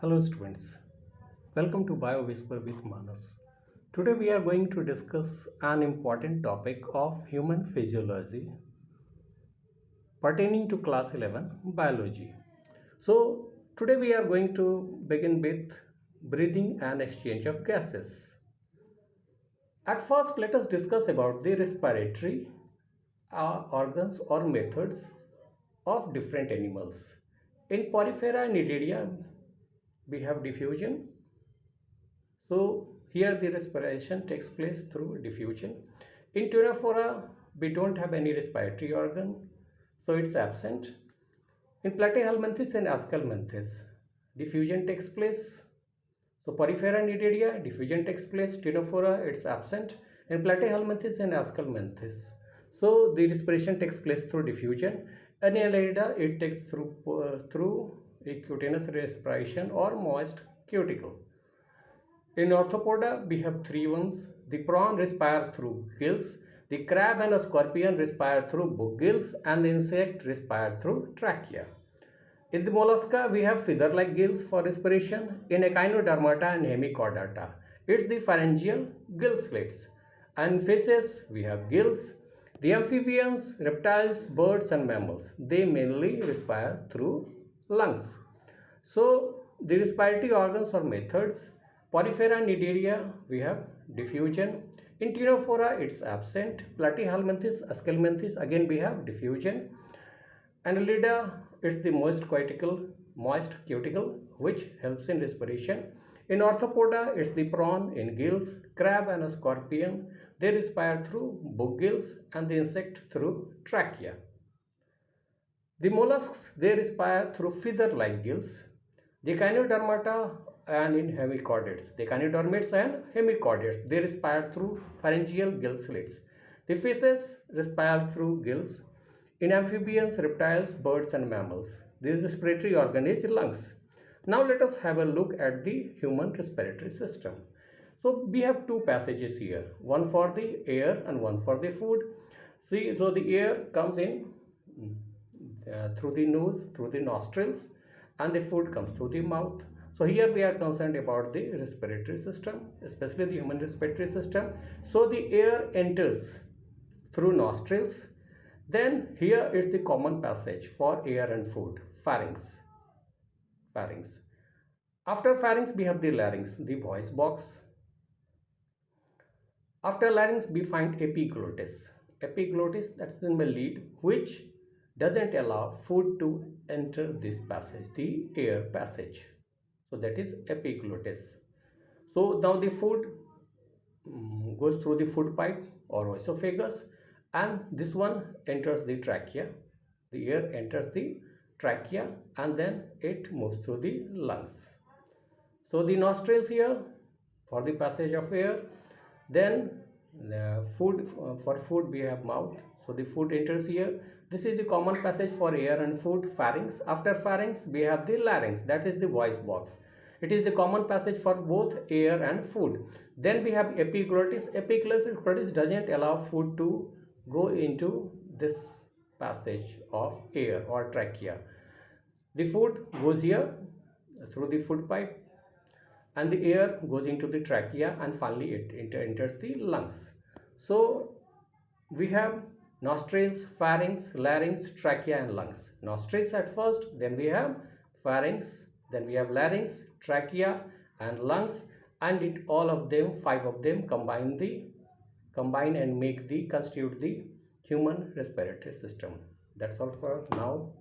Hello students, welcome to Bio Whisper with Manas. Today we are going to discuss an important topic of human physiology pertaining to class 11 biology. So today we are going to begin with breathing and exchange of gases. At first let us discuss about the respiratory organs or methods of different animals. In Porifera and Nididia we have diffusion. So here the respiration takes place through diffusion. In Pterophora, we don't have any respiratory organ, so it's absent. In Platyhelminthes and Aschelminthes, diffusion takes place. So Porifera and Nididia, diffusion takes place. Pterophora, it's absent. In Platyhelminthes and Aschelminthes, so the respiration takes place through diffusion. In Annelida, it takes through a cutaneous respiration or moist cuticle. In Arthropoda, we have three ones. The prawn respire through gills, the crab and a scorpion respire through book gills, and the insect respire through trachea. In the mollusca, we have feather-like gills for respiration. In Echinodermata and Hemichordata, it's the pharyngeal gill slits. And fishes, we have gills. The amphibians, reptiles, birds and mammals, they mainly respire through lungs. So, the respiratory organs or methods. Porifera and Nidiria, we have diffusion. In Pterophora, it's absent. Platyhelminthes, Aschelminthes, again we have diffusion. Annelida, it's the moist cuticle, which helps in respiration. In Arthropoda, it's the prawn in gills, crab and a scorpion. They respire through book gills and the insect through trachea. The mollusks, they respire through feather-like gills. The Echinodermata and in hemichordates. The Echinodermates and hemichordates, they respire through pharyngeal gill slits. The fishes respire through gills. In amphibians, reptiles, birds and mammals, this respiratory organ is lungs. Now let us have a look at the human respiratory system. So we have two passages here, one for the air and one for the food. See, so the air comes in through the nose, through the nostrils, and the food comes through the mouth. So here we are concerned about the respiratory system, especially the human respiratory system. So the air enters through nostrils. Then here is the common passage for air and food, pharynx. Pharynx. After pharynx we have the larynx, the voice box. After larynx we find epiglottis. Epiglottis, that's the lead, which doesn't allow food to enter this passage, the air passage. So that is epiglottis. So now the food goes through the food pipe or esophagus, and this one enters the trachea. The air enters the trachea and then it moves through the lungs. So the nostrils here for the passage of air. Then for food we have mouth. So the food enters here. This is the common passage for air and food, pharynx. After pharynx we have the larynx, that is the voice box. It is the common passage for both air and food. Then we have epiglottis. Epiglottis doesn't allow food to go into this passage of air or trachea. The food goes here through the food pipe and the air goes into the trachea and finally it enters the lungs. So we have nostrils, pharynx, larynx, trachea and lungs. Nostrils at first, then we have pharynx, then we have larynx, trachea and lungs, and all of them, five of them combine and constitute the human respiratory system. That's all for now.